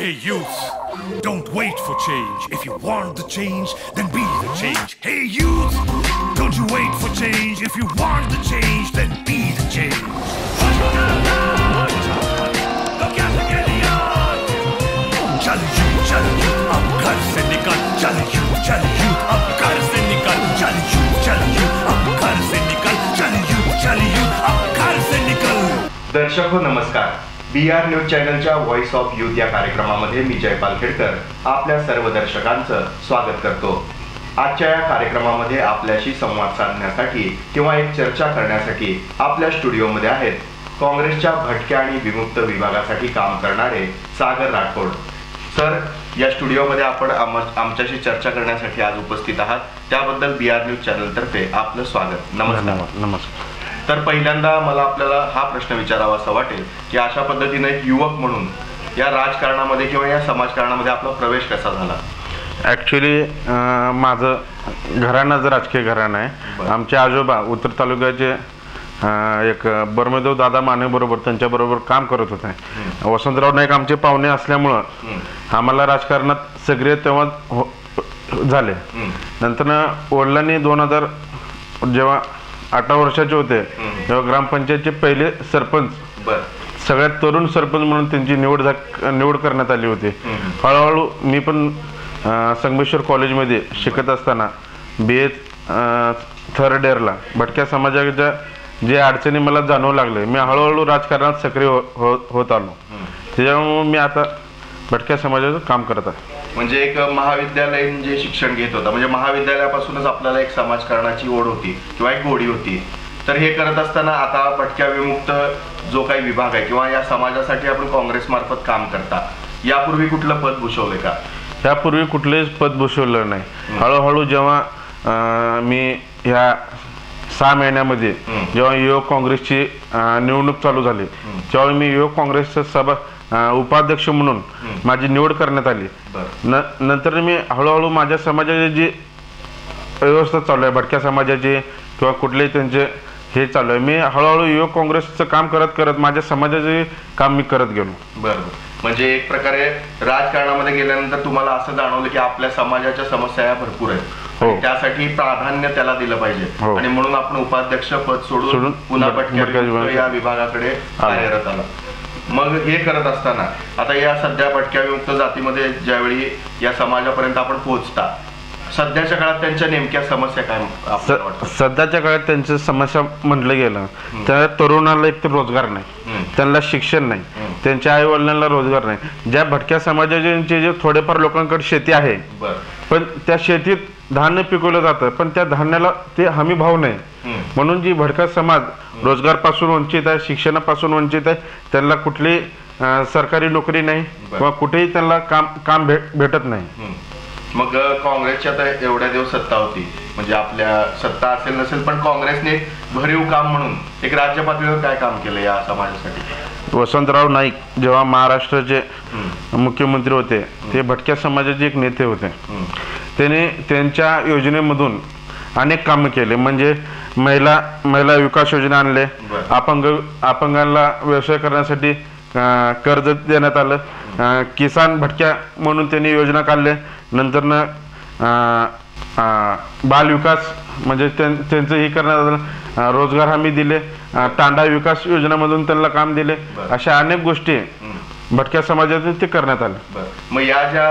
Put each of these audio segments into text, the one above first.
Hey youth, don't wait for change. If you want the change, then be the change. Hey youth, don't you wait for change. If you want the change, then be the change. चल youth अब घर से निकल. चल youth अब घर से निकल. चल youth अब घर से निकल. चल youth अब घर से निकल. दर्शक हो नमस्कार. BR न्यूज चॅनलच्या व्हॉइस ऑफ यूथ या कार्यक्रमामध्ये मी जयपाल खेडकर आपल्या सर्व दर्शकांचं स्वागत करतो. आजच्या या कार्यक्रमामध्ये आपल्याशी संवाद साधण्यासाठी किंवा एक चर्चा करण्यासाठी आपल्या स्टुडिओमध्ये आहेत काँग्रेसच्या भटक्या आणि विमुक्त विभागासाठी काम करणारे सागर राठोड सर. या स्टुडिओमध्ये आपण आमच्याशी चर्चा करण्यासाठी आज उपस्थित आहात, त्याबद्दल BR न्यूज चॅनल तर्फे आपलं स्वागत. नमस्कार. तर पहिल्यांदा मला आपल्याला हा प्रश्न विचारावा असं वाटेल की अशा पद्धतीने एक युवक म्हणून या राजकारणामध्ये किंवा या समाजकारणामध्ये आपला प्रवेश कसा झाला? ॲक्च्युली माझं घराणं राजकीय घराणं आहे. आमचे आजोबा उत्तर तालुक्याचे एक बर्मेदेव दादा माने बरोबर त्यांच्याबरोबर काम करत होते. वसंतराव नाईक आमचे पाहुणे असल्यामुळं आम्हाला राजकारणात सगळे तेव्हा झाले. नंतर वडिलांनी 2000 जेव्हा 18 वर्षाचे होते तेव्हा ग्रामपंचायतचे पहिले सरपंच, सगळ्यात तरुण सरपंच म्हणून त्यांची निवड करण्यात आली होती. हळूहळू मी पण संगमेश्वर कॉलेजमध्ये शिकत असताना BA थर्ड इयरला भटक्या समाजाच्या जे अडचणी मला जाणवू लागले, मी हळूहळू राजकारणात सक्रिय होत आलो. त्याच्यामुळे मी आता भटक्या समाजाचं काम करत आहे. म्हणजे एक महाविद्यालयीन जे शिक्षण घेत होता, म्हणजे महाविद्यालयापासूनच आपल्याला एक समाजकारणाची ओढ होती किंवा एक गोडी होती. तर हे करत असताना आता भटक्या विमुक्त जो काही विभाग आहे किंवा या समाजासाठी आपण काँग्रेस मार्फत काम करता, यापूर्वी कुठलं पद भूषवलंय का? यापूर्वी कुठलेच पद भूषवलं नाही. हळूहळू जेव्हा मी ह्या 6 महिन्यामध्ये जेव्हा युवक काँग्रेसची निवडणूक चालू झाली तेव्हा मी युवक काँग्रेसचा उपाध्यक्ष म्हणून माझी निवड करण्यात आली. नंतर मी हळूहळू माझ्या समाजाची जी व्यवस्था चालू आहे, भटक्या समाजाची किंवा कुठलेही त्यांचे हे चालू आहे, मी हळूहळू युवक काँग्रेसचं काम करत करत माझ्या समाजाचे काम मी करत गेलो. बरोबर. म्हणजे एक प्रकारे राजकारणामध्ये गेल्यानंतर तुम्हाला असं जाणवलं की आपल्या समाजाच्या समस्या या भरपूर आहेत, त्यासाठी प्राधान्य त्याला दिलं पाहिजे आणि म्हणून आपण उपाध्यक्ष पद सोडून पुन्हा भटक्या या विभागाकडे कार्यरत आला. मग हे करत असताना आता या सध्या भटक्या विमुक्त जातीमध्ये ज्यावेळी या समाजापर्यंत आपण पोहोचता, सध्याच्या काळात त्यांच्या नेमक्या समस्या काय आपल्याला वाटतं? सध्याच्या काळात त्यांच्या समस्या म्हटलं गेलं त्या तरुणाला एक तर रोजगार नाही, त्यांना शिक्षण नाही, त्यांच्या आई वडिलांना रोजगार नाही. ज्या भटक्या समाजाचे जे थोडेफार लोकांकडे शेती आहे पण त्या शेतीत धान्य पिकवलं जातं पण त्या धान्याला ते हमी भाव नाही, म्हणून जी भटका समाज रोजगारपासून वंचित आहे, शिक्षणापासून वंचित आहे, त्यांना कुठली सरकारी नोकरी नाही किंवा कुठेही त्यांना काम भेटत नाही. मग काँग्रेसची आता एवढ्या दिवस सत्ता होती, म्हणजे आपल्या सत्ता असेल नसेल पण काँग्रेसने भरीव काम म्हणून एक राज्य पातळीवर काय काम केलं या समाजासाठी? वसंतराव नाईक जेव्हा महाराष्ट्राचे मुख्यमंत्री होते ते भटक्या समाजाचे एक नेते होते. त्यांनी त्यांच्या योजनेमधून अनेक कामं केले. म्हणजे महिला विकास योजना आणले, अपंगांना व्यवसाय करण्यासाठी कर्ज देण्यात आलं, किसान भटक्या म्हणून त्यांनी योजना काढले. नंतर बाल विकास म्हणजे त्यांचं हे करण्यात आलं, रोजगार हमी दिले, तांडा विकास योजनामधून त्यांना काम दिले. अशा अनेक गोष्टी भटक्या समाजातून ते करण्यात आले. मग या ज्या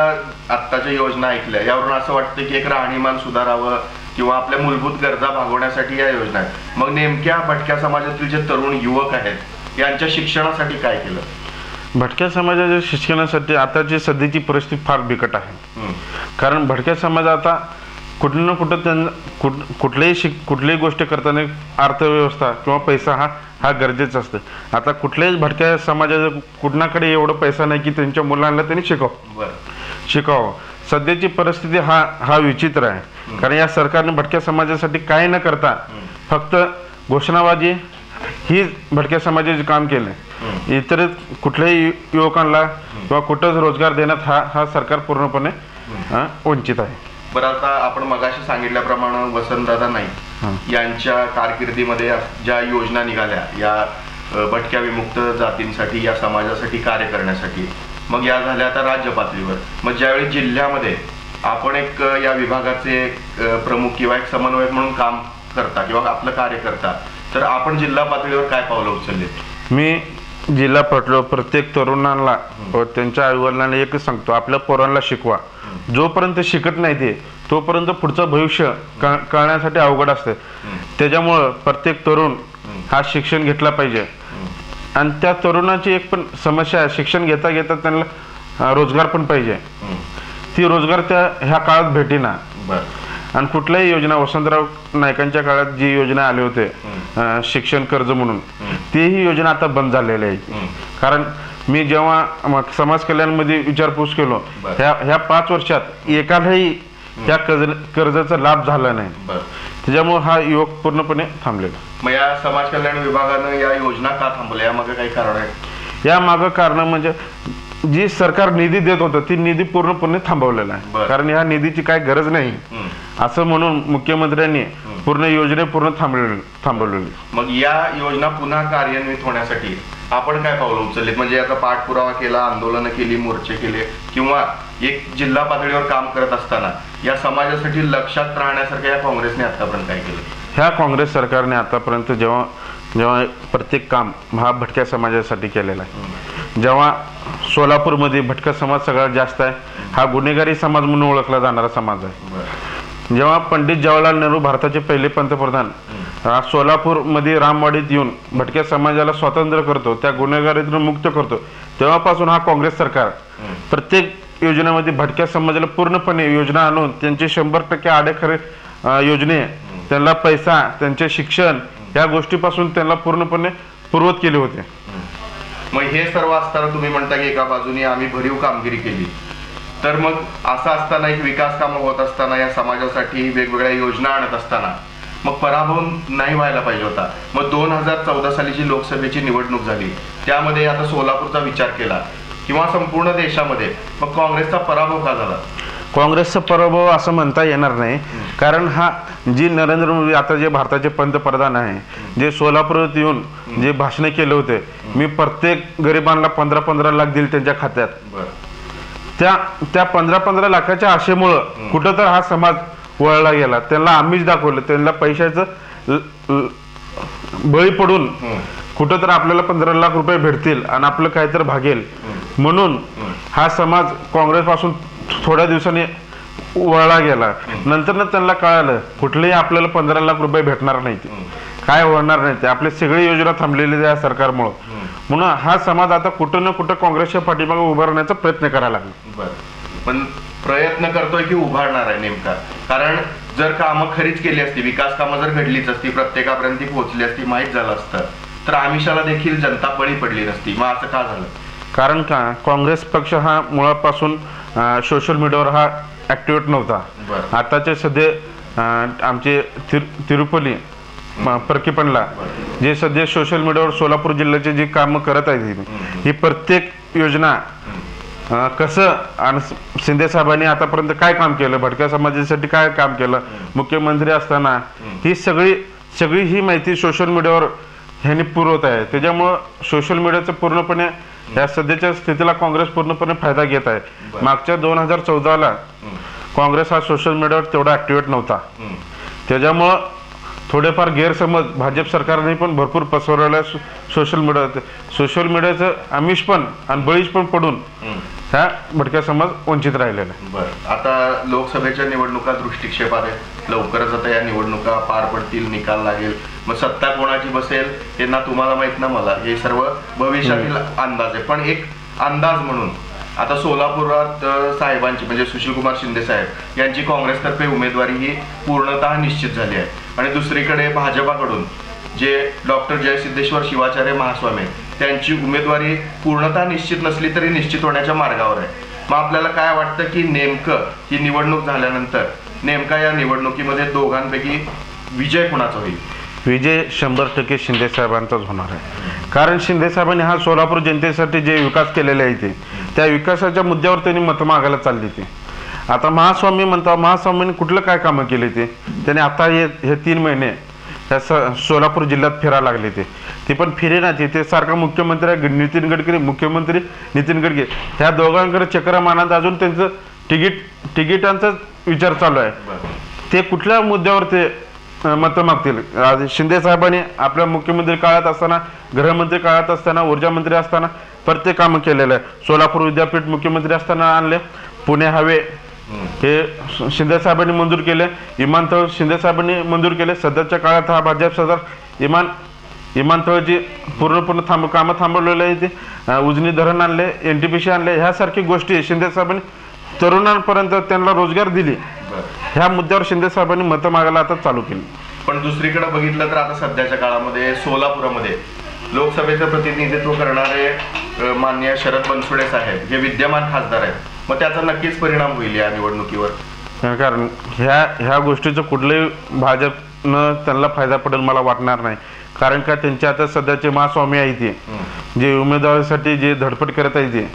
आत्ताच्या योजना ऐकल्या यावरून असं वाटतं की एक राहणीमान सुधारावं किंवा आपल्या मूलभूत गरजा भागवण्यासाठी या योजना आहेत. मग नेमक्या भटक्या समाजातील जे तरुण युवक आहेत यांच्या शिक्षणासाठी काय केलं? भटक्या समाजाच्या शिक्षणासाठी आताची सध्याची परिस्थिती फार बिकट आहे. कारण भटक्या समाज आता कुठं ना कुठं त्यांना कुठलीही गोष्ट करताना अर्थव्यवस्था किंवा पैसा हा गरजेचा असतं. आता कुठल्याही भटक्या समाजाच्या कुणाकडे एवढं पैसा नाही की त्यांच्या मुलांना त्यांनी शिकावं. सध्याची परिस्थिती हा विचित्र आहे. कारण या सरकारने भटक्या समाजासाठी काही न करता फक्त घोषणाबाजी ही भटक्या समाजाचे काम केले. इतर कुठल्याही युवकांना किंवा कुठंच रोजगार देण्यात हा सरकार पूर्णपणे वंचित आहे. बरं, आता आपण मगाशी सांगितल्याप्रमाणे वसंतदादा नाईक यांच्या कारकिर्दीमध्ये ज्या योजना निघाल्या या भटक्या विमुक्त जातींसाठी या समाजासाठी कार्य करण्यासाठी, मग या झाल्या आता राज्य पातळीवर. मग ज्यावेळी जिल्ह्यामध्ये आपण एक या विभागाचे प्रमुख किंवा एक समन्वयक म्हणून काम करता किंवा आपलं कार्य करता, तर आपण जिल्हा पातळीवर काय पावलं उचलले? मी जिल्हा पातळीवर प्रत्येक तरुणांना व त्यांच्या आईवडिलांना एकच सांगतो, आपल्या पोरांना शिकवा. जोपर्यंत शिकत नाही ते तोपर्यंत पुढचं भविष्य कळण्यासाठी अवघड असते. त्याच्यामुळं प्रत्येक तरुण हा शिक्षण घेतला पाहिजे. आणि त्या तरुणाची एक पण समस्या आहे, शिक्षण घेता घेता त्यांना रोजगार पण पाहिजे. ती रोजगार ह्या काळात भेटेना. आणि कुठल्याही योजना, वसंतराव नाईकांच्या काळात जी योजना आले होते शिक्षण कर्ज म्हणून, तीही योजना आता बंद झालेली आहे. कारण मी जेव्हा समाज कल्याणमध्ये विचारपूस केलो, ह्या 5 वर्षात एकालाही या कर्जाचा लाभ झाला नाही. त्याच्यामुळे हा युवक पूर्णपणे थांबलेला. मग या समाज कल्याण विभागानं या योजना का थांबवल्या, यामागे काही कारण आहे? या मागं कारण म्हणजे जी सरकार निधी देत होतं ती निधी पूर्णपणे थांबवलेला आहे. कारण ह्या निधीची काय गरज नाही असं म्हणून मुख्यमंत्र्यांनी पूर्ण योजने पूर्ण थांबवलेली. मग या योजना पुन्हा कार्यान्वित होण्यासाठी आपण काय पावलं उचलले? म्हणजे याचा पाठपुरावा केला, आंदोलनं केली, मोर्चे केले, किंवा एक जिल्हा पातळीवर काम करत असताना या समाजासाठी लक्षात राहण्यासारखं या काँग्रेसने आतापर्यंत काय केलं? ह्या काँग्रेस सरकारने आतापर्यंत जेव्हा प्रत्येक काम हा भटक्या समाजासाठी केलेला आहे. जेव्हा सोलापूरमध्ये भटका समाज सगळ्यात जास्त आहे, हा गुन्हेगारी समाज म्हणून ओळखला जाणारा समाज आहे. जेव्हा पंडित जवाहरलाल नेहरू भारताचे पहिले पंतप्रधान सोलापूरमध्ये रामवाडीत येऊन भटक्या समाजाला स्वातंत्र्य करतो, त्या गुन्हेगारीतून मुक्त करतो, तेव्हापासून हा काँग्रेस सरकार प्रत्येक योजनेमध्ये भटक्या समाजाला पूर्णपणे योजना आणून त्यांचे 100% आडेखरे योजने, त्यांना पैसा, त्यांचे शिक्षण, या गोष्टीपासून त्यांना पूर्णपणे पूर्वत केले होते. मग हे सर्व असताना तुम्ही म्हणता की एका बाजूने आम्ही भरीव कामगिरी केली, तर मग असं असताना एक विकास कामं होत असताना या समाजासाठी वेगवेगळ्या योजना आणत असताना मग पराभव नाही व्हायला पाहिजे होता. मग 2014 साली जी लोकसभेची निवडणूक झाली त्यामध्ये आता सोलापूरचा विचार केला किंवा संपूर्ण देशामध्ये, मग काँग्रेसचा पराभव का झाला? काँग्रेसचा पराभव असं म्हणता येणार नाही. कारण हा जी नरेंद्र मोदी आता जे भारताचे पंतप्रधान आहे, जे सोलापुरात येऊन जे भाषणे केले होते, मी प्रत्येक गरिबांना 15-15 लाख दिले त्यांच्या खात्यात, त्या 15-15 लाखाच्या आशेमुळं कुठं तर हा समाज वळला गेला. त्यांना आम्हीच दाखवलं, त्यांना पैशाचं बळी पडून कुठं तर आपल्याला 15 लाख रुपये भेटतील आणि आपलं काहीतरी भागेल म्हणून हा समाज काँग्रेस पासून थोड्या दिवसांनी वळला गेला. नंतर त्यांना कळालं कुठलेही आपल्याला 15 लाख रुपये भेटणार नाही, काय होणार नाही, ते आपली सगळी योजना थांबलेली आहे सरकारमुळं. म्हणून हा समाज आता कुठं ना कुठं काँग्रेसच्या पाठीमागे उभारण्याचा प्रयत्न करायला लागला. पण प्रयत्न करतोय की उभारणार आहे नेमका? कारण जर कामं खरीच केली असती, विकास कामं जर घडलीच असती, प्रत्येकापर्यंत ती पोहोचली असती, माहीत झालं असतं, तर आमिषाला देखील जनता बळी पडली नसती. मग असं का झालं? कारण का काँग्रेस पक्ष हा मुळापासून सोशल मीडियावर हा ऍक्टिव्हेट नव्हता. आताचे सध्या आमचे तिरुपती परकीपणला जे सध्या सोशल मीडियावर सोलापूर जिल्ह्याचे जे काम करत आहेत, ही प्रत्येक योजना कसं, आणि शिंदे साहेबांनी आतापर्यंत काय काम केलं, भटक्या समाजासाठी काय काम केलं, मुख्यमंत्री असताना ही सगळी ही माहिती सोशल मीडियावर ह्यांनी पुरवत आहे. त्याच्यामुळं सोशल मीडियाचं पूर्णपणे या सध्याच्या स्थितीला काँग्रेस पूर्णपणे फायदा घेत आहे. मागच्या 2014ला काँग्रेस हा सोशल मीडियावर तेवढा ऍक्टिव्हेट नव्हता. त्याच्यामुळं थोडेफार गैरसमज भाजप सरकारने पण भरपूर पसरवलेला सोशल मीडियाचं आमिष पण आणि बळीच पण पडून ह्या भटक्या समाज वंचित राहिलेला आहे. बरं, आता लोकसभेच्या निवडणुका दृष्टिक्षेपात आहे, लवकरच आता या निवडणुका पार पडतील, निकाल लागेल. मग सत्ता कोणाची बसेल हे ना तुम्हाला माहित ना मला, हे सर्व भविष्यातील अंदाज आहे. पण एक अंदाज म्हणून आता सोलापुरात साहेबांची म्हणजे सुशीलकुमार शिंदे साहेब यांची काँग्रेसतर्फे उमेदवारी ही पूर्णतः निश्चित झाली आहे. आणि दुसरीकडे भाजपाकडून जे डॉक्टर जयसिद्धेश्वर शिवाचार्य महास्वामी त्यांची उमेदवारी पूर्णतः निश्चित नसली तरी निश्चित होण्याच्या मार्गावर आहे. मग आपल्याला काय वाटतं की नेमकं ही निवडणूक झाल्यानंतर नेमका या निवडणुकीमध्ये दोघांपैकी विजय कुणाचा होईल? विजय 100% शिंदे साहेबांचाच होणार आहे. कारण शिंदे साहेबांनी हा सोलापूर जनतेसाठी जे विकास केलेले आहे त्या विकासाच्या मुद्द्यावर त्यांनी मतं मागायला चालली ती. आता महास्वामी म्हणता, महास्वामींनी कुठलं काय कामं केली ते त्यांनी आता हे 3 महिने ह्या सोलापूर जिल्ह्यात फिरायला लागले ते पण फिरेना ते सारखा मुख्यमंत्री नितीन गडकरी मुख्यमंत्री नितीन गडकरी ह्या दोघांकडे चक्र मानत अजून त्यांचं तिकीटांचाच विचार चालू आहे. ते कुठल्या मुद्द्यावर ते मतं मागतील? शिंदे साहेबांनी आपल्या मुख्यमंत्री काळात असताना गृहमंत्री काळात असताना ऊर्जा मंत्री असताना प्रत्येक कामं केलेलं आहे. सोलापूर विद्यापीठ मुख्यमंत्री असताना आणले, पुणे हवे हे शिंदे साहेबांनी मंजूर केले, विमानतळ शिंदे साहेबांनी मंजूर केले. सध्याच्या काळात हा भाजप सरकार विमानतळाची पूर्णपणे कामं थांबवलेले आहे. ते उजनी धरण आणले, NTPC आणले, ह्यासारखी गोष्टी शिंदे साहेबांनी तरुणांपर्यंत त्यांना रोजगार दिली. ह्या मुद्द्यावर शिंदे साहेबांनी मतं मागायला आता चालू केली. पण दुसरीकडे बघितलं तर आता सध्याच्या काळामध्ये सोलापुरामध्ये लोकसभेचं प्रतिनिधित्व करणारे माननीय शरद बनसोडे साहेब हे विद्यमान खासदार आहेत. मग त्याचा नक्कीच परिणाम होईल या निवडणुकीवर. कारण ह्या गोष्टीचं कुठलंही भाजपनं त्यांना फायदा पडेल मला वाटणार नाही. कारण का त्यांचे आता सध्याचे महास्वामी आहे ते जे उमेदवारीसाठी जे धडपड करत आहे ते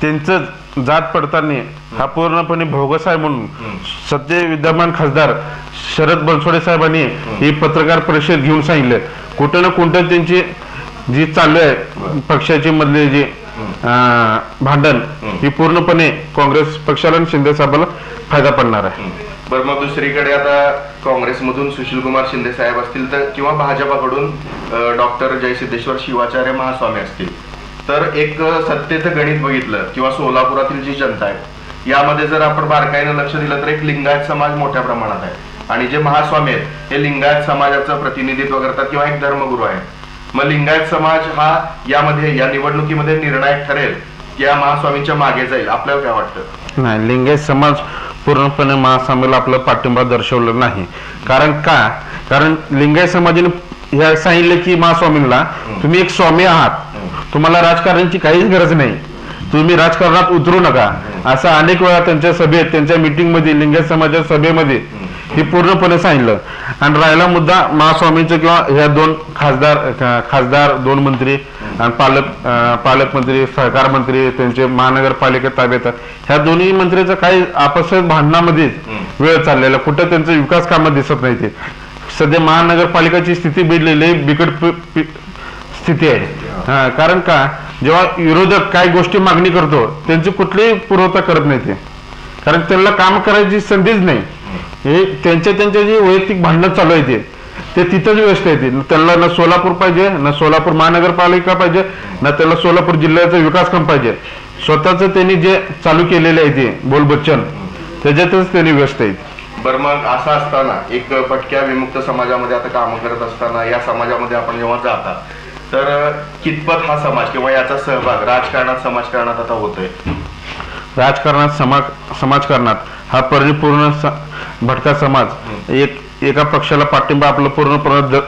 त्यांचं जात पडताना हा पूर्णपणे भोगस आहे म्हणून सध्या विद्यमान खासदार शरद बनसोडे साहेबांनी ही पत्रकार परिषद घेऊन सांगितले कुठं ना कुठं त्यांची जी चालू आहे पक्षाची मधले जे भांडण ही पूर्णपणे काँग्रेस पक्षाला आणि शिंदे साहेबांना फायदा पडणार आहे. बरं, मग दुसरीकडे आता काँग्रेसमधून सुशीलकुमार शिंदे साहेब असतील तर किंवा भाजपाकडून डॉक्टर जयसिद्धेश्वर शिवाचार्य महास्वामी असतील तर एक सत्तेचं गणित बघितलं किंवा सोलापुरातील जी जनता आहे यामध्ये जर आपण बारकाईनं लक्ष दिलं तर एक लिंगायत समाज मोठ्या प्रमाणात आहे आणि जे महास्वामी आहेत हे लिंगायत समाजाचं प्रतिनिधित्व करतात किंवा एक धर्मगुरू आहे. मग लिंगायत समाज हा यामध्ये या निवडणुकीमध्ये निर्णायक ठरेल की या महास्वामींच्या मागे जाईल, आपल्याला काय वाटतं? नाही, लिंगायत समाज पूर्णपणे महास्वामीला आपला पाठिंबा दर्शवलं नाही. कारण लिंगायत समाजाने हे सांगितलं की महास्वामींना तुम्ही एक स्वामी आहात, तुम्हाला राजकारणाची काहीच गरज नाही, तुम्ही राजकारणात उतरू नका, असं अनेक वेळा त्यांच्या सभेत त्यांच्या मीटिंग मध्ये लिंगायत समाजाच्या सभेमध्ये हे पूर्णपणे सांगितलं. आणि राहिला मुद्दा महास्वामींचं किंवा ह्या दोन खासदार 2 मंत्री आणि पालकमंत्री सहकार मंत्री त्यांचे महानगरपालिका ताब्यात ह्या दोन्ही मंत्र्याचं काही आपसात भांडणामध्ये वेळ चाललेला, कुठं त्यांचं विकास कामं दिसत नाही. ते सध्या महानगरपालिकाची स्थिती बिघडलेली बिकट स्थिती आहे. कारण का जेव्हा विरोधक काही गोष्टी मागणी करतो त्यांची कुठलीही पुरवठा करत नाही ते, कारण त्यांना काम करायची संधीच नाही. हे त्यांचे जे वैयक्तिक भांडण चालू आहे ते तिथंच व्यस्त आहे. त्यांना ना सोलापूर पाहिजे, ना सोलापूर महानगरपालिका पाहिजे, ना त्यांना सोलापूर जिल्ह्याचा विकास काम पाहिजे. स्वतःच त्यांनी जे चालू केलेले आहे ते बोलबच्चन त्याच्यातच त्यांनी व्यस्त आहेत. बरं, मग असं असताना एक भटक्या विमुक्त समाजामध्ये आता कामं करत असताना या समाजामध्ये आपण जेव्हा जाता तर कितपत हा समाज किंवा याचा सहभाग राजकारणात समाजकारणात आता होतोय? राजकारणात समाजकारणात हा परिपूर्ण भटका समाज एका पक्षाला पाठिंबा आपलं पूर्णपणे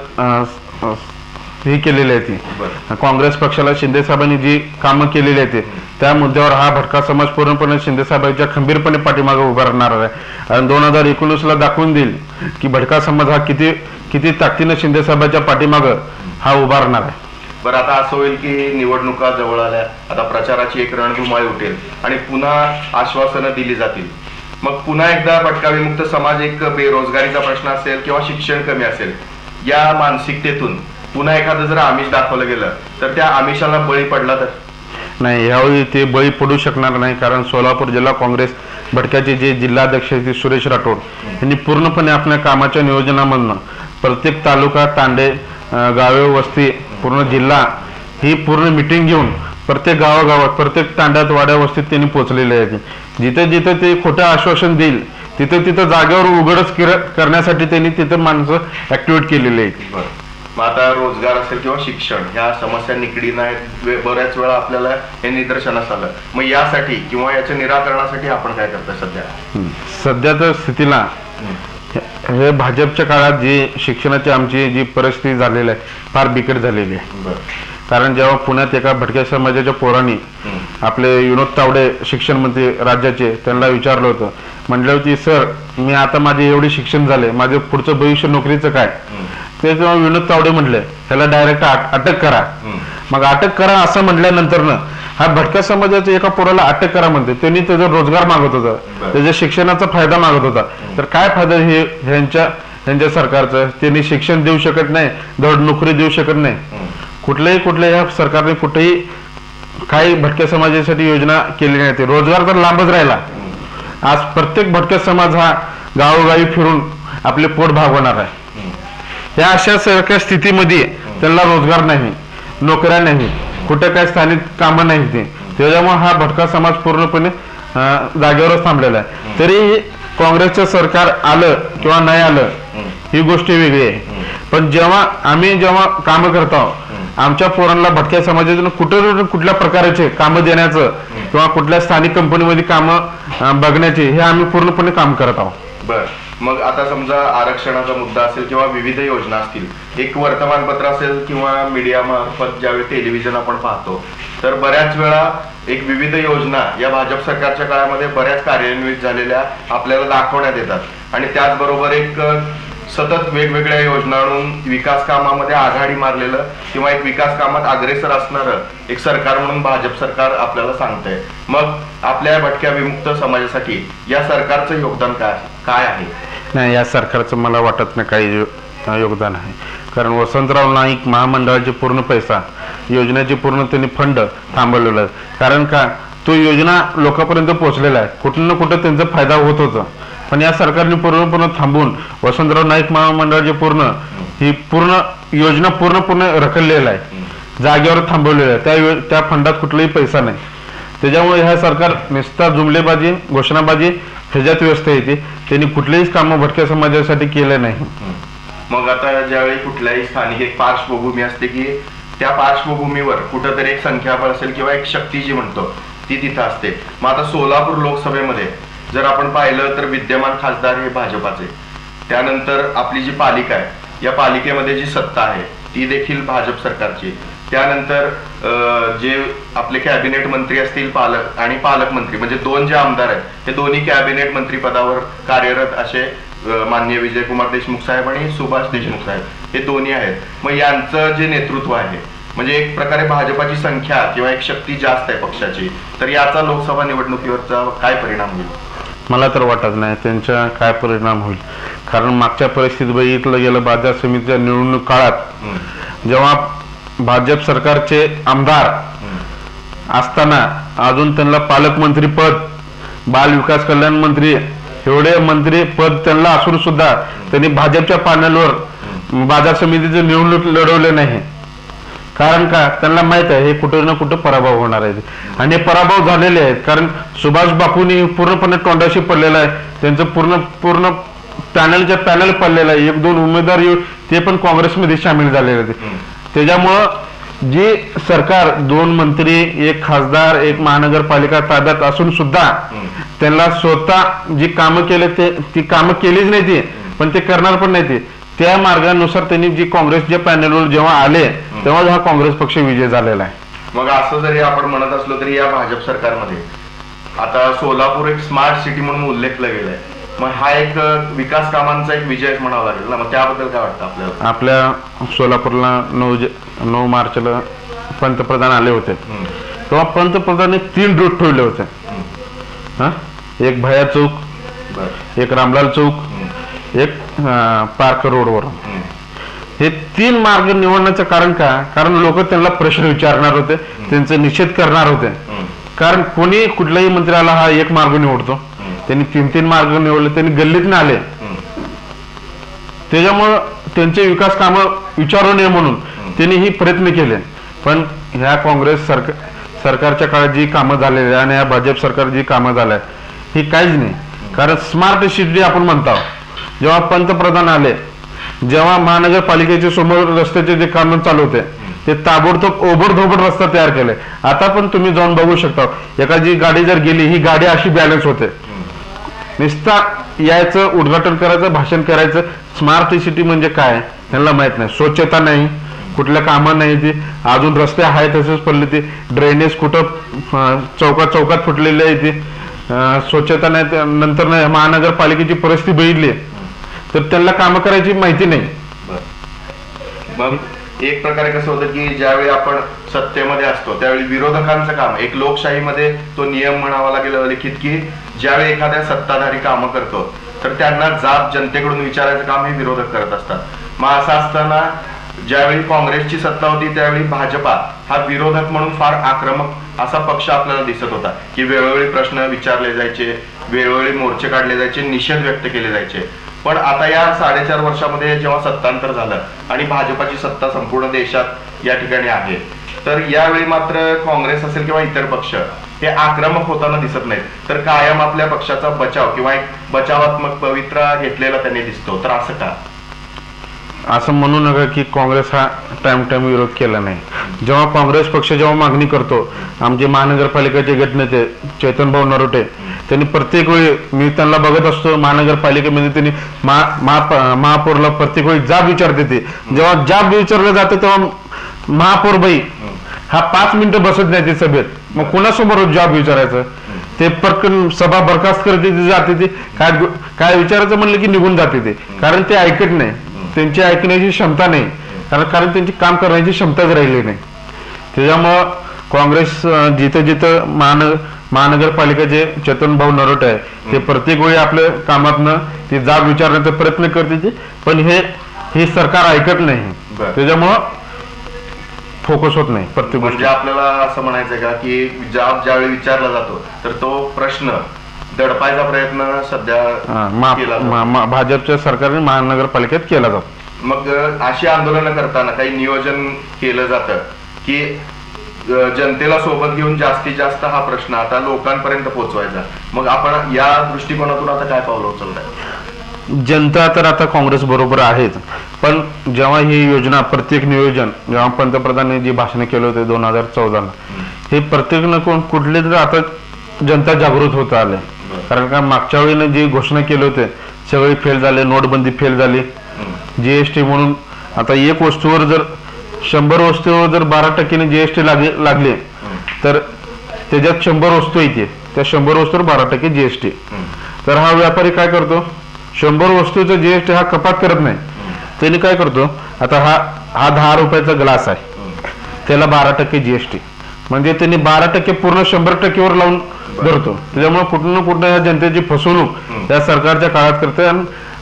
हे केलेले आहे. ती काँग्रेस पक्षाला शिंदे साहेबांनी जी कामं केलेली आहेत त्या मुद्द्यावर हा भटका समाज पूर्णपणे शिंदे साहेबांच्या खंबीरपणे पाठीमागे उभा राहणार आहे आणि 2019ला दाखवून देईल की भटका समाज हा किती ताकदीनं शिंदे साहेबांच्या पाठीमागे हा उभा राहणार आहे. बरं, आता असं होईल की निवडणुका जवळ आल्या, आता प्रचाराची एक रणधुमाळी उठेल आणि पुन्हा आश्वासनं दिली जातील. मग पुन्हा एकदा भटका विमुक्त समाज एक बेरोजगारीचा प्रश्न असेल किंवा शिक्षण कमी असेल या मानसिकतेतून पुन्हा एखादं जर आमिष दाखवलं गेलं तर त्या आमिषाला बळी पडला तर? नाही, यावेळी ते बळी पडू शकणार नाही. कारण सोलापूर जिल्हा काँग्रेस भटक्याचे जे जिल्हाध्यक्ष आहेत सुरेश राठोड यांनी पूर्णपणे आपल्या कामाच्या नियोजनामधनं प्रत्येक तालुका तांडे गावे वस्ती पूर्ण जिल्हा ही पूर्ण मिटिंग घेऊन प्रत्येक गावागावात प्रत्येक तांड्यात वाड्या वस्तीत त्यांनी पोहोचलेले आहेत. जिथे जिथे ते खोटं आश्वासन देईल तिथे जागेवर उघडच करण्यासाठी त्यांनी तिथे माणसं ऍक्टिव्हेट केलेली आहेत. मग आता रोजगार असेल किंवा शिक्षण ह्या समस्या निकडीन आहेत, बऱ्याच वेळा आपल्याला हे निदर्शनास आलं. मग यासाठी किंवा याच्या निराकरणासाठी आपण काय करतोय? सध्या तर स्थितीला हे भाजपच्या काळात जी शिक्षणाची आमची जी परिस्थिती झालेली आहे फार बिकट झालेली आहे. कारण जेव्हा पुण्यात एका भटक्या समाजाच्या पोरांनी आपले विनोद तावडे शिक्षण मंत्री राज्याचे त्यांना विचारलं होतं, म्हटलं होती सर मी आता माझे एवढे शिक्षण झाले, माझे पुढचं भविष्य नोकरीचं काय? ते जेव्हा विनोद तावडे म्हटले त्याला डायरेक्ट अटक करा. मग अटक करा असं म्हटल्यानंतर हा भटक्या समाजाच्या एका पोराला अटक करा म्हणते, त्यांनी त्याचा रोजगार मागत होता, त्याच्या शिक्षणाचा फायदा मागत होता. तर काय फायदा हे ह्यांच्या त्यांच्या सरकारचं. त्यांनी शिक्षण देऊ शकत नाही, धड नोकरी देऊ शकत नाही. कुठल्याही सरकारने कुठेही काही भटक्या समाजासाठी योजना केली नाही. रोजगार तर लांबच राहिला. आज प्रत्येक भटक्या समाज हा गावोगावी फिरून आपले पोट भागवणार आहे. या अशा सारख्या स्थितीमध्ये त्यांना रोजगार नाही, नोकऱ्या नाही, कुठे काय स्थानिक कामं नाही ते. त्याच्यामुळे हा भटका समाज पूर्णपणे जागेवरच थांबलेला आहे. तरी काँग्रेसचं सरकार आलं किंवा नाही आलं ही गोष्ट वेगळी आहे. पण आम्ही जेव्हा कामं करतो, आमच्या पोरांना भटक्या समाजातून कुठल्या प्रकारचे कामं देण्याचं किंवा कुठल्या स्थानिक कंपनीमध्ये कामं बघण्याचे हे आम्ही पूर्णपणे काम करत आहोत. बर, मग आता समजा आरक्षणाचा मुद्दा असेल किंवा विविध योजना असतील, एक वर्तमानपत्र असेल किंवा मीडिया मार्फत ज्यावेळी टेलिव्हिजन आपण पाहतो तर बऱ्याच वेळा एक विविध योजना या भाजप सरकारच्या काळामध्ये बऱ्याच कार्यान्वित झालेल्या आपल्याला दाखवण्यात येतात आणि त्याचबरोबर एक सतत वेगवेगळ्या योजना आणून विकास कामामध्ये आघाडी मारलेलं किंवा एक विकास कामात अग्रेसर असणारं एक सरकार म्हणून भाजप सरकार आपल्याला सांगतंय. मग आपल्या भटक्या विमुक्त समाजासाठी या सरकारचं योगदान काय आहे? नाही, या सरकारचं मला वाटत नाही काही योगदान आहे. कारण वसंतराव नाईक महामंडळाचे पूर्ण पैसा, योजनेचे पूर्ण त्यांनी फंड थांबवलेला आहे. कारण का, तो योजना लोकांपर्यंत पोहोचलेला आहे. कुठं ना कुठं त्यांचा फायदा होत होता. पण या सरकारने पूर्णपणे थांबून वसंतराव नाईक महामंडळाचे पूर्ण योजना पूर्ण रखडलेला आहे, जागेवर थांबवलेला आहे. त्या फंडात कुठलाही पैसा नाही. त्याच्यामुळे ह्या सरकार नुसता जुमलेबाजी, घोषणाबाजी ह्याच्यात व्यस्त येते. त्यांनी कुठलेही कामं भटक्या समाजासाठी केले नाही. मग आता ज्यावेळी कुठल्याही स्थानिक एक पार्श्वभूमी असते की त्या पार्श्वभूमीवर कुठंतरी एक संख्याबळ असेल किंवा एक शक्ती जी म्हणतो ती तिथं असते. मग आता सोलापूर लोकसभेमध्ये जर आपण पाहिलं तर विद्यमान खासदार हे भाजपाचे, त्यानंतर आपली जी पालिका आहे या पालिकेमध्ये जी सत्ता आहे ती देखील भाजप सरकारची, त्यानंतर जे आपले कॅबिनेट मंत्री असतील पालकमंत्री म्हणजे दोन जे आमदार आहेत हे दोन्ही कॅबिनेट मंत्री पदावर कार्यरत असे माननीय विजयकुमार देशमुख साहेब आणि सुभाष देशमुख साहेब हे दोन्ही आहेत. मग यांचं जे नेतृत्व आहे म्हणजे एक प्रकारे भाजपाची संख्या किंवा एक शक्ती जास्त आहे पक्षाची, तर याचा लोकसभा निवडणुकीवरचा काय परिणाम होईल? मला तर वाटत नाही त्यांचा काय परिणाम होईल. कारण मागच्या परिस्थितीत बघितलं गेलं, बाजार समितीच्या निवडणूक काळात जेव्हा भाजप सरकारचे आमदार असताना अजून त्यांना पालकमंत्री पद, बाल विकास कल्याण मंत्री एवढे मंत्री पद त्यांना असून सुद्धा त्यांनी भाजपच्या पॅनलवर बाजार समितीचे निवडणूक लढवले नाही. कारण का, त्यांना माहित आहे हे कुठे ना कुठं पराभव होणार आहे आणि पराभव झालेले आहेत. कारण सुभाष बापूंनी पूर्णपणे तोंडाशी पडलेला आहे. त्यांचं पूर्ण पॅनल पडलेलं आहे. 1-2 उमेदवार ते पण काँग्रेसमध्ये सामील झालेले होते. त्याच्यामुळं जी सरकार 2 मंत्री, 1 खासदार, 1 महानगरपालिका ताब्यात असून सुद्धा त्यांना स्वतः जी कामं केले ती कामं केलीच नाही ती, पण ते करणार पण नाही ते. त्या मार्गानुसार त्यांनी जी काँग्रेसच्या पॅनलवर जेव्हा आले तेव्हा हा काँग्रेस पक्ष विजय झालेला आहे. मग असं जरी आपण म्हणत असलो तरी या भाजप सरकारमध्ये आता सोलापूर एक स्मार्ट सिटी म्हणून उल्लेखला गेलाय. मग हा एक विकास कामांचा एक विजय म्हणावा लागेल ना. मग त्याबद्दल काय वाटतं आपल्याला? आपल्या सोलापूरला 9 मार्चला पंतप्रधान आले होते तेव्हा पंतप्रधानांनी 3 रूट ठेवले होते. एक भया चौक, एक रामलाल चौक, एक पार्क रोडवर. हे 3 मार्ग निवडण्याचं कारण का? कारण लोक त्यांना प्रश्न विचारणार होते, त्यांचा निषेध करणार होते. कारण कोणी कुठल्याही मंत्र्याला हा एक मार्ग निवडतो, त्यांनी 3 मार्ग निवडले. त्यांनी गल्लीतून आले, त्याच्यामुळं त्यांचे विकास कामं विचारू नये म्हणून त्यांनी ही प्रयत्न केले. पण ह्या काँग्रेस सरकारच्या काळात जी कामं झालेली आणि या भाजप सरकार जी कामं झाल्या ही काहीच नाही. कारण स्मार्ट सिटी आपण म्हणतो, जेव्हा पंतप्रधान आले, जेव्हा महानगरपालिकेच्या समोर रस्त्याचे जे काम चालू होते ते ताबडतोब ओबडधोबड रस्ता तयार केले. आता पण तुम्ही जाऊन बघू शकता, एखादी गाडी जर गेली ही गाडी अशी बॅलन्स होते. नुसता यायचं, उद्घाटन करायचं, भाषण करायचं. स्मार्ट सिटी म्हणजे काय त्यांना माहित नाही. स्वच्छता नाही, कुठल्या कामं नाही, ती अजून रस्ते आहे तसेच पडले, ते ड्रेनेज कुठं चौकात फुटलेले आहे, ती स्वच्छता नाही. नंतर महानगरपालिकेची परिस्थिती बघितली तर त्यांना कामं करायची माहिती नाही. मग एक प्रकारे कसं होतं की ज्यावेळी आपण सत्तेमध्ये असतो त्यावेळी विरोधकांचं काम, एक लोकशाहीमध्ये तो नियम म्हणावा लागेल लिखित की ज्यावेळी एखाद्या सत्ताधारी कामं करतो तर त्यांना जाब जनतेकडून विचारायचं काम हे विरोधक करत असतात. मग असं असताना ज्यावेळी काँग्रेसची सत्ता होती त्यावेळी भाजपा हा विरोधक म्हणून फार आक्रमक असा पक्ष आपल्याला दिसत होता, की वेळोवेळी प्रश्न विचारले जायचे, वेळोवेळी मोर्चे काढले जायचे, निषेध व्यक्त केले जायचे. पण आता या 4.5 वर्षामध्ये जेव्हा सत्तांतर झालं आणि भाजपाची सत्ता संपूर्ण देशात या ठिकाणी आहे, तर यावेळी मात्र काँग्रेस असेल किंवा इतर पक्ष हे आक्रमक होताना दिसत नाहीत, तर कायम आपल्या पक्षाचा बचाव किंवा एक बचावात्मक पवित्रा घेतलेला त्यांनी दिसतो. तर असं का? असं म्हणू नका की काँग्रेस हा टाइम विरोध केला नाही. जेव्हा काँग्रेस पक्ष जेव्हा मागणी करतो, आमचे महानगरपालिकेचे गटनेते चेतन भाऊ नरोटे त्यांनी प्रत्येक वेळी, मी त्यांना बघत असतो महानगरपालिकेमध्ये, त्यांनी महापौरला प्रत्येक वेळी जाब विचारते. ते जेव्हा जाब विचारलं जातं तेव्हा महापौर बाई हा 5 मिनिटं बसत नाही ते सभेत. मग कुणासमोर जाब विचारायचं? ते पटकन सभा बरखास्त करते, ती जाते, ती काय विचारायचं म्हणलं की निघून जाते ते, कारण ते ऐकत नाही, त्यांची ऐकण्याची क्षमता नाही, कारण त्यांची काम करण्याची क्षमताच राहिली नाही. त्याच्यामुळं काँग्रेस जिथं जिथं महानगरपालिकेचे चेतन भाऊ नरोटे आहे ते प्रत्येक वेळी आपल्या कामातनं ती जाब विचारण्याचा प्रयत्न करते, पण हे सरकार ऐकत नाही. त्याच्यामुळं फोकस होत नाही प्रत्येक गोष्टी. म्हणजे आपल्याला असं म्हणायचं का की जाब ज्यावेळी विचारला जातो तर तो प्रश्न दडपायचा प्रयत्न सध्या भाजपच्या सरकारने महानगरपालिकेत केला जातो. मग अशी आंदोलनं करताना काही नियोजन केलं जातं की जनतेला सोबत घेऊन जास्तीत जास्त हा प्रश्न आता लोकांपर्यंत पोहोचवायचा. मग आपण या दृष्टिकोनातून आता काय पावलं उचलताय? जनता तर आता काँग्रेस बरोबर आहेत, पण जेव्हा ही योजना, प्रत्येक नियोजन जेव्हा पंतप्रधानांनी जी भाषण केलं होते 2014ला, हे प्रत्येक कुठले तर आता जनता जागृत होत आले. कारण का मागच्या वेळीने जी घोषणा केले होते सगळे फेल झाले, नोटबंदी फेल झाली, जीएसटी म्हणून आता एक वस्तूवर जर 100 वस्तूवर जर 12% जीएसटी लागले तर त्याच्यात 100 वस्तू येते, त्या 100 वस्तूवर 12% जीएसटी. तर हा व्यापारी काय करतो, 100 वस्तूचा जीएसटी हा कपात करत नाही. त्याने काय करतो, आता हा 10 रुपयाचा ग्लास आहे, त्याला 12% जीएसटी, म्हणजे त्यांनी 12% पूर्ण 100%वर लावून धरतो. त्याच्यामुळे कुठं ना कुठं या जनतेची फसवणूक या सरकारच्या काळात करते.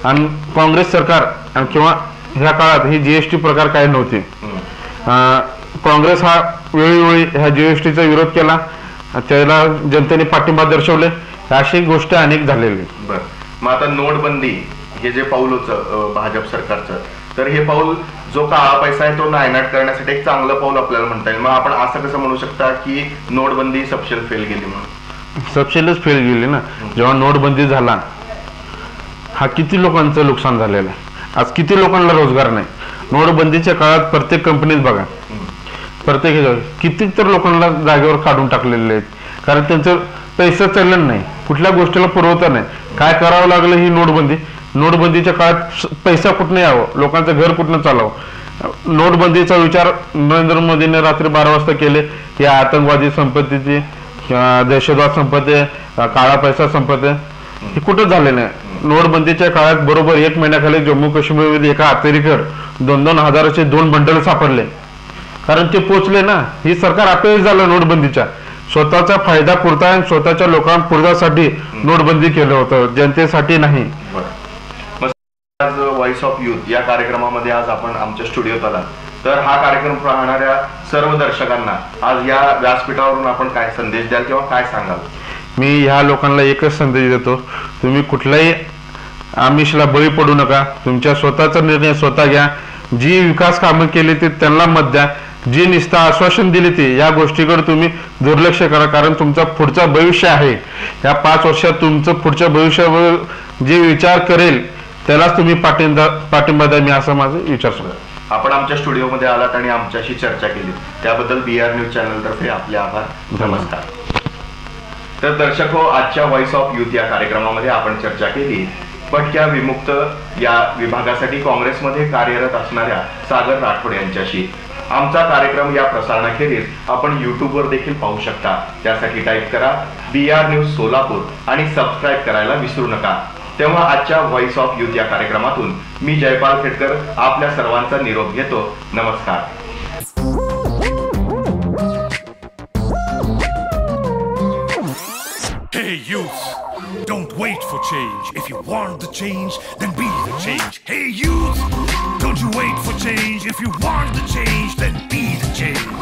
आणि काँग्रेस सरकार किंवा ह्या काळात ही जीएसटी प्रकार काय नव्हते. काँग्रेस हा वेळोवेळी ह्या जीएसटीचा विरोध केला, त्याला जनतेने पाठिंबा दर्शवले, अशी गोष्ट अनेक झालेली. बरं, मग आता नोटबंदी हे जे पाऊल होतं भाजप सरकारचं, तर हे पाऊल जो काळा पैसा आहे तो नायनाट करण्यासाठी एक चांगलं पाऊल आपल्याला म्हणता येईल. मग आपण असं कसं म्हणू शकता की नोटबंदी सपशेल फेल गेली? म्हणून सपशेलच फेल गेली ना. जेव्हा नोटबंदी झाला हा किती लोकांचं नुकसान झालेलं आहे. आज किती लोकांना रोजगार नाही. नोटबंदीच्या काळात प्रत्येक कंपनीत बघा, प्रत्येक किती तर लोकांना जागेवर काढून टाकलेले आहेत, कारण त्यांचं पैसा चाललं नाही, कुठल्या गोष्टीला पुरवता नाही. काय करावं लागलं ही नोटबंदीच्या काळात पैसा कुठनं यावं, लोकांचं घर कुठनं चालावं. नोटबंदीचा विचार नरेंद्र मोदींनी रात्री 12 वाजता केले की आतंकवादी संपत्तीची, दहशतवाद संपत्ती, काळा पैसा संपत्ती, हे कुठं झाले नाही. नोटबंदीच्या काळात बरोबर 1 महिन्याखाली जम्मू काश्मीरमध्ये एका अतिरेकर 2-2 हजाराचे 2 बंडल सापडले, कारण ते पोचले ना. ही सरकार अपयश झालं नोटबंदीच्या. स्वतःचा फायदा पुरता आणि स्वतःच्या लोकांपुरतासाठी नोटबंदी केलं होतं, जनतेसाठी नाही. आज व्हॉइस ऑफ यूथ या कार्यक्रमामध्ये आज आपण आमच्या स्टुडिओत आला, तर हा कार्यक्रम पाहणाऱ्या सर्व दर्शकांना आज या व्यासपीठावरून आपण काय संदेश द्याल किंवा काय सांगाल? मी ह्या लोकांना एकच संदेश देतो, तुम्ही कुठल्याही आमिषला बळी पडू नका. तुमच्या स्वतःचा निर्णय स्वतः घ्या. जी विकास कामं केली ते त्यांना मत द्या. जी निस्ता आश्वासन दिली ती या गोष्टीकडे तुम्ही दुर्लक्ष करा, कारण तुमचा पुढचा भविष्य आहे. या 5 वर्षात तुमचं पुढच्या भविष्यावर जे विचार करेल त्यालाच तुम्ही पाठिंबा द्या, मी असं माझं विचार सुद्धा. आपण आमच्या स्टुडिओमध्ये आलात आणि आमच्याशी चर्चा केली त्याबद्दल BR न्यूज चॅनल तर्फे आपले आभार. नमस्कार. तर दर्शक हो, आजच्या व्हॉइस ऑफ यूथ या कार्यक्रमामध्ये आपण चर्चा केली भटक्या विमुक्त या विभागासाठी काँग्रेसमध्ये कार्यरत असणाऱ्या सागर राठोड यांच्याशी. आमचा कार्यक्रम या प्रसारणाखेरीज आपण YouTubeवर देखील पाहू शकता. त्यासाठी टाईप करा BR न्यूज सोलापूर आणि सबस्क्राईब करायला विसरू नका. तेव्हा आजच्या व्हॉइस ऑफ यूथ या कार्यक्रमातून मी जयपाल खेडकर आपल्या सर्वांचा निरोप घेतो. नमस्कार. Hey youth, don't wait for change. If you want the change, then be the change. Hey youth, don't you wait for change. If you want the change, then be the change.